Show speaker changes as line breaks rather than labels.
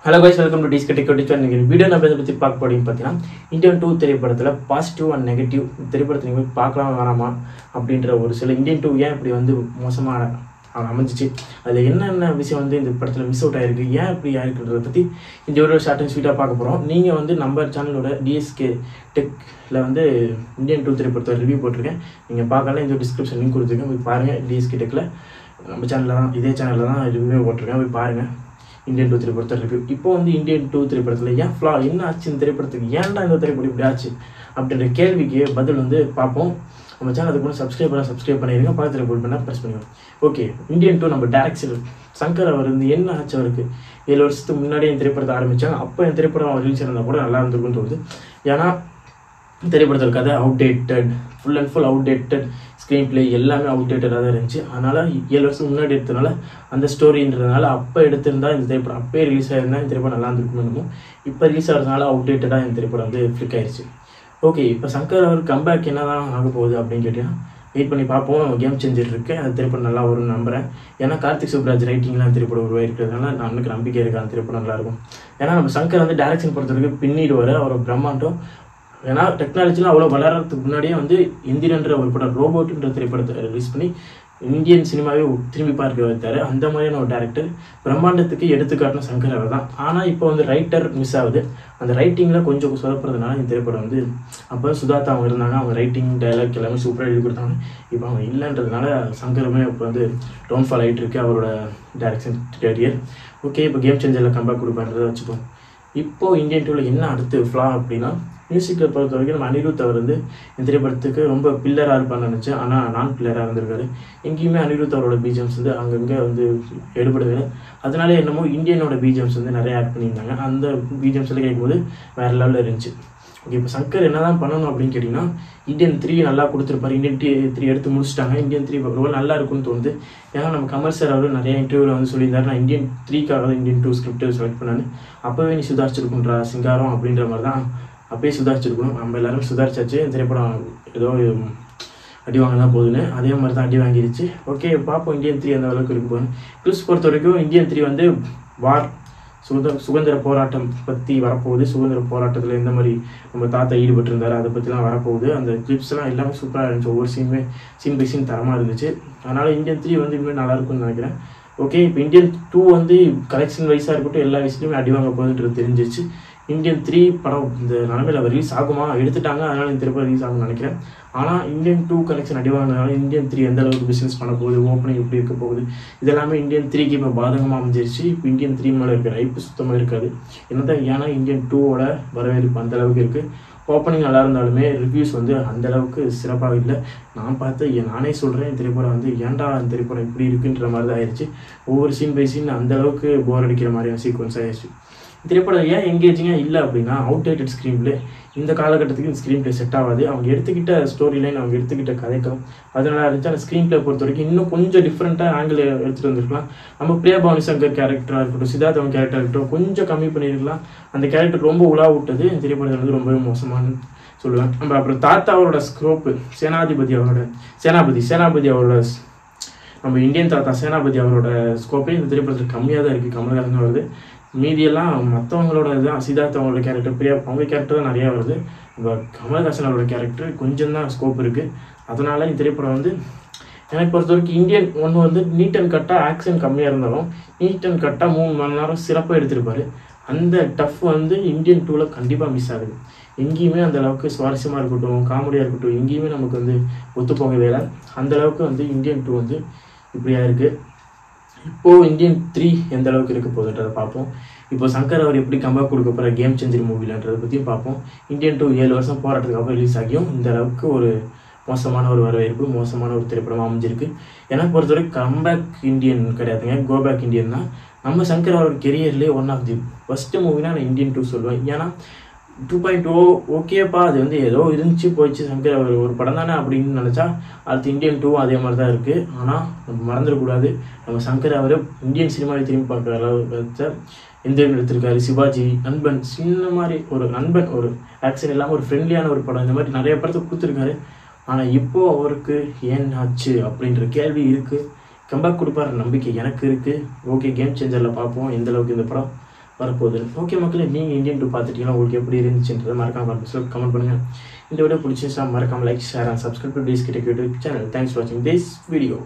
Hello guys, welcome to Discut tech channel. Video நம்ம இதை பற்றி பார்க்க போறீங்க பார்த்தீங்கன்னா, இந்தியன் 2 திரைப்படத்தில் பாசிட்டிவ் அண்ட் நெகட்டிவ் திரைப்படத்தை நீங்கள் பார்க்கலாம் வேணாமா அப்படின்ற ஒரு சில இந்தியன் 2 ஏன் இப்படி வந்து மோசமாக அமைஞ்சிச்சு, அதில் என்னென்ன விஷயம் வந்து இந்த படத்தில் மிஸ் அவுட் ஆகிருக்கு, ஏன் இப்படி ஆயிருக்குன்றதை பற்றி இந்த ஒரு ஷார்ட் அண்ட் ஸ்வீட்டாக பார்க்க போகிறோம். நீங்கள் வந்து நம்ம சேனலோட டிஎஸ்கே டெக்கில் வந்து இந்தியன் 2 திரைப்படத்தை ரிவ்யூ போட்டிருக்கேன். நீங்கள் பார்க்கலாம், இந்த டிஸ்கிரிப்ஷன் லிங்க் கொடுத்துருக்கேன், போய் பாருங்கள். டிஎஸ்கே டெக்கில் நம்ம சேனலில் தான், இதே சேனலில் தான் ரிவ்யூ போட்டிருக்கேன், போய் பாருங்கள். இந்தியன் 2 திரைப்படத்தை ரிவ்யூ. இப்போ வந்து இந்தியன் 2 திரைப்படத்தில் ஏன் ஃப்ளா என்ன ஆச்சு, இந்த திரைப்படத்துக்கு ஏன்டா இந்த திரைப்படம் இப்படி ஆச்சு அப்படின்ற கேள்விக்கு பதில் வந்து பார்ப்போம். நம்ம சேனலுக்கு கூட சப்ஸ்கிரைப் பண்ணிடுங்க, பக்கத்தில் போட் பண்ணால் ப்ரெஸ் பண்ணுவோம். ஓகே, இந்தியன் 2 நம்ம டேரக்டர் சங்கர் அவர் வந்து என்ன ஆச்சு, அவருக்கு 7 வருஷத்துக்கு முன்னாடியே இந்த திரைப்படத்தை ஆரம்பித்தாங்க. அப்போ இந்த திரைப்படம் ரிலீஸ் இருந்தால் கூட நல்லா இருந்திருக்குன்னு தோணுது. ஏன்னா திரைப்படத்தில் கதை outdated, full and full outdated, screen play எல்லாமே அவுடேட்டடாக தான் இருந்துச்சு. அதனால் 7 வருஷம் முன்னாடி எடுத்ததுனால அந்த ஸ்டோரின்றதுனால அப்போ எடுத்திருந்தா இந்த திரைப்படம் அப்போயே ரிலீஸ் ஆகிருந்தால் இந்த திரைப்படம் நல்லா இருந்திருக்குமே. இப்போ ரிலீஸ் ஆகிறதுனால அவுடேட்டடாக இந்த திரைப்படம் வந்து ஃப்ளிக் ஆயிடுச்சு. ஓகே, இப்போ சங்கர் அவர் கம்பேக் என்ன தான் ஆக போகுது அப்படின்னு கேட்டீங்கன்னா, வெயிட் பண்ணி பார்ப்போம். கேம் சேஞ்சர் இருக்குது, அந்த திரைப்படம் நல்லா வரும்னு நம்புகிறேன். ஏன்னா கார்த்திக் சுப்ராஜ் ரைட்டிங்லாம் திரைப்படம் உருவாயிருக்கிறதுனால எனக்கு நம்பிக்கை இருக்குது அந்த திரைப்படம் நல்லாயிருக்கும். ஏன்னா நம்ம சங்கர் வந்து டேரக்ஷன் பொறுத்தவரைக்கும் பின்னிடுவார், அவர் பிரம்மாண்டம். ஏன்னா டெக்னாலஜிலாம் அவ்வளோ வளர்கிறதுக்கு முன்னாடியே வந்து எந்திரன்ற ஒரு படம், ரோபோட்டுன்ற திரைப்படத்தை ரிலீஸ் பண்ணி இந்தியன் சினிமாவே திரும்பி பார்க்க வைத்தார். அந்த மாதிரியான ஒரு டேரக்டர், பிரம்மாண்டத்துக்கு எடுத்துக்காட்டின சங்கர் அவர் தான். ஆனால் இப்போ வந்து ரைட்டர் மிஸ் ஆகுது. அந்த ரைட்டிங்கில் கொஞ்சம் சொதப்புறதுனால இந்த திரைப்படம் வந்து, அப்போ சுதாத்தா அவங்க இருந்தாங்க, அவங்க ரைட்டிங் டைலாக் எல்லாமே சூப்பராக எழுதி கொடுத்தாங்க. இப்போ அவங்க இல்லைன்றதுனால சங்கருமே இப்போ வந்து டவுன்ஃபால் ஆகிட்டு இருக்கு அவரோட டைரக்ஷன் கேரியர். ஓகே, இப்போ கேம் சேஞ்சரில் கம்பேக் கொடுப்பான்றதை வச்சுப்போம். இப்போது இந்தியன் 2வில் என்ன அடுத்து ஃப்ளா அப்படின்னா, மியூசிக்கை பொறுத்த வரைக்கும் நம்ம அனிருத் அவர் வந்து இந்த திரைப்படத்துக்கு ரொம்ப பில்லராக இருப்பான்னு நினச்சேன். ஆனால் நான் பில்லராக இருந்திருக்காரு. எங்கேயுமே அனிருத் அவரோட பிஜிஎம்ஸ் வந்து அங்கங்கே வந்து எடுபடுது. அதனாலே என்னமோ இந்தியனோட பிஜிஎம்ஸ் வந்து நிறைய ஆட் பண்ணியிருந்தாங்க. அந்த பிஜிஎம்ஸ் எல்லாம் கேட்கும்போது வேறு லெவலில் இருந்துச்சு. ஓகே, இப்போ சங்கர் என்ன தான் பண்ணணும் அப்படின்னு கேட்டிங்கன்னா, இந்தியன் 3 நல்லா கொடுத்துருப்பாரு. இந்தியன் 3 எடுத்து முடிச்சிட்டாங்க. இந்தியன் 3 ரொம்ப நல்லா இருக்குன்னு தோணுது. ஏன்னா நம்ம கமல் சார் அவர் நிறைய இன்டர்வியூவில் வந்து சொல்லியிருந்தாரு, நான் இந்தியன் 3க்காக தான் இந்தியன் 2 ஸ்கிரிப்ட் செலக்ட் பண்ணான்னு. அப்போவே நீ சுதாரிச்சிருக்குன்றா சிங்காரம் அப்படின்ற மாதிரி தான் அப்போயே சுதாரிச்சிருக்கணும். நம்ம எல்லாரும் சுதாரிச்சாச்சு. இந்த திரைப்படம் ஏதோ அடி வாங்க தான் போகுதுன்னு, அதே மாதிரி தான் அடி வாங்கிடுச்சு. ஓகே, பார்ப்போம் இந்தியன் 3 அந்த அளவுக்கு இருக்கு போகுது. ப்ளஸ் பொறுத்த வரைக்கும் இந்தியன் 3 வந்து வார், சுதந்திர போராட்டம் பற்றி வரப்போகுது. சுதந்திர போராட்டத்தில் எந்த மாதிரி நம்ம தாத்தா ஈடுபட்டிருந்தாரு அதை பற்றிலாம் வரப்போகுது. அந்த கிளிப்ஸ்லாம் எல்லாமே சூப்பராக இருந்துச்சு. ஒவ்வொரு சீனுமே சீன் பை சீன் தரமாக இருந்துச்சு. அதனால் இந்தியன் 3 வந்து இனிமேல் நல்லா இருக்கும்னு நினைக்கிறேன். ஓகே, இப்போ இந்தியன் 2 வந்து கலெக்ஷன் வைஸாக இருக்கட்டும், எல்லா விஷயத்துலையுமே அடி வாங்க போகுதுன்றது தெரிஞ்சிச்சு. இந்தியன் 3 படம் இந்த நிலமையில் அவர் ரிலீஸ் ஆகுமா, எடுத்துட்டாங்க, அதனால் இந்த திரைப்படம் ரிலீஸ் ஆகும்னு நினைக்கிறேன். ஆனால் இந்தியன் 2 கலெக்ஷன் அடி வாங்கினால இந்தியன் 3 எந்த அளவுக்கு பிஸ்னஸ் பண்ண போகுது, ஓப்பனிங் எப்படி இருக்க போகுது, இதெல்லாமே இந்தியன் 3க்கு இப்போ பாதகமாக அமைஞ்சிருச்சு. இப்போ இந்தியன் 3 மேலே இருக்கிற ஐப்பு சுத்தமாக இருக்காது. என்னதான் ஏன்னா இந்தியன் 2வோட வரவேற்பு அந்த அளவுக்கு இருக்குது. ஓப்பனிங் நல்லா இருந்தாலுமே ரிவ்யூஸ் வந்து அந்தளவுக்கு சிறப்பாக இல்லை. நான் பார்த்து நானே சொல்கிறேன், இந்த திரைப்படம் வந்து ஏன்டா இந்த திரைப்படம் இப்படி இருக்குன்ற மாதிரி தான் ஆயிடுச்சு. ஒவ்வொரு சீன் பை சீன் அந்தளவுக்கு போர் அடிக்கிற மாதிரியான சீக்வன்ஸ் ஆயிடுச்சு. திரைப்படம் ஏன் எங்கேஜிங்காக இல்லை அப்படின்னா, அவுடேட்டட் ஸ்க்ரீன் பிளே. இந்த காலகட்டத்துக்கு இந்த ஸ்க்ரீன் பிளே செட் ஆகாது. அவங்க எடுத்துக்கிட்ட ஸ்டோரி லைன், அவங்க எடுத்துக்கிட்ட கதைக்கம் அதனால இருந்துச்சு. அந்த ஸ்க்ரீன் பிளே பொறுத்த வரைக்கும் இன்னும் கொஞ்சம் டிஃப்ரெண்ட்டாக ஆங்கிள் எடுத்துகிட்டு வந்திருக்கலாம். நம்ம பிரியபவானி சங்கர் கேரக்டராக இருக்கட்டும், சித்தார்த் அவங்க கேரக்டராக இருக்கட்டும், கொஞ்சம் கம்மி பண்ணியிருக்கலாம். அந்த கேரக்டர் ரொம்ப உலா விட்டது இந்த திரைப்படத்தில் வந்து ரொம்பவே மோசமானு சொல்லுவேன். நம்ம அப்புறம் தாத்தா அவரோட ஸ்கோப்பு, சேனாபதி அவரோட நம்ம இந்தியன் தாத்தா சேனாபதி அவரோட ஸ்கோப்பே இந்த திரைப்படத்தில் கம்மியாக தான் இருக்குது. கமல்ஹாசன் வருது, மீதியெல்லாம் மற்றவங்களோட இதுதான். சித்தார்த் அவங்களோட கேரக்டர், பிரியா அவங்க கேரக்டர் தான் நிறையா வருது. இப்போ கமல்ஹாசன் அவரோட கேரக்டர் கொஞ்சம் தான் ஸ்கோப் இருக்குது. அதனால இந்த திரைப்படம் வந்து எனக்கு பொறுத்த வரைக்கும் இந்தியன் 1 வந்து நீட் அண்ட் கட்டாக ஆக்ஷன் கம்மியாக இருந்தாலும் நீட் அண்ட் கட்டாக 3 மணி நேரம் சிறப்பாக எடுத்திருப்பாரு. அந்த டஃப் வந்து இந்தியன் 2வில் கண்டிப்பாக மிஸ் ஆகுது. எங்கேயுமே அந்த அளவுக்கு சுவாரஸ்யமாக இருக்கட்டும், காமெடியாக இருக்கட்டும், எங்கேயுமே நமக்கு வந்து ஒத்துப்போகவே இல்லை. அந்தளவுக்கு வந்து இந்தியன் 2 வந்து இப்படியா இருக்குது. இப்போது இந்தியன் 3 எந்த அளவுக்கு இருக்க போகுதுன்றதை பார்ப்போம். இப்போ சங்கர் அவர் எப்படி கம்பேக் கொடுக்க போகிற கேம் சேஞ்சர் மூவிலன்றதை பற்றியும் பார்ப்போம். இந்தியன் 2 7 வருஷம் போராட்டத்துக்கு அப்புறம் ரிலீஸ் ஆகியும் இந்த அளவுக்கு ஒரு மோசமான ஒரு வரவேற்பு, மோசமான ஒரு திரைப்படமாக அமைஞ்சிருக்கு. எனக்கு பொறுத்தவரைக்கும் கம்பேக் இந்தியன் கிடையாதுங்க, கோபேக் இந்தியன் தான். நம்ம சங்கர் அவர் கெரியர்லேயே ஒன் ஆஃப் தி ஃபஸ்ட்டு மூவினா நான் இந்தியன் 2 சொல்லுவேன். ஏன்னா 2.0 ஓகேப்பா, அது வந்து ஏதோ இருந்துச்சு போயிடுச்சு, சங்கர் அவர் ஒரு படம் தானே அப்படின்னு நினச்சா அடுத்து இந்தியன் 2 அதே மாதிரி தான் இருக்குது. ஆனால் நம்ம மறந்துடக்கூடாது, நம்ம சங்கர் அவர் இந்தியன் சினிமாவை திரும்பி பார்க்குற அளவுக்கு எந்திரன் எடுத்திருக்காரு, சிவாஜி, நண்பன், சின்ன மாதிரி ஒரு நண்பன், ஒரு ஆக்ஷன் இல்லாமல் ஒரு ஃப்ரெண்ட்லியான ஒரு படம், இந்த மாதிரி நிறைய படத்தை கொடுத்துருக்காரு. ஆனால் இப்போது அவருக்கு ஏன் ஆச்சு அப்படின்ற கேள்வி இருக்குது. கம்பேக் கொடுப்பார் நம்பிக்கை எனக்கு இருக்குது. ஓகே, கேம் சேஞ்சரில் பார்ப்போம் எந்த அளவுக்கு இந்த படம் வரப்போகுது. ஓகே மக்களே, நீங்கள் இந்தியன் 2 பார்த்துட்டீங்கன்னா உங்களுக்கு எப்படி இருந்துச்சுன்றதை மறக்காம கமெண்ட் பண்ணுங்கள். இந்த வீடியோ பிடிச்சிருந்தா மறக்காம like, share and subscribe to TSK tech YouTube channel. Thanks for வாட்சிங் திஸ் வீடியோ.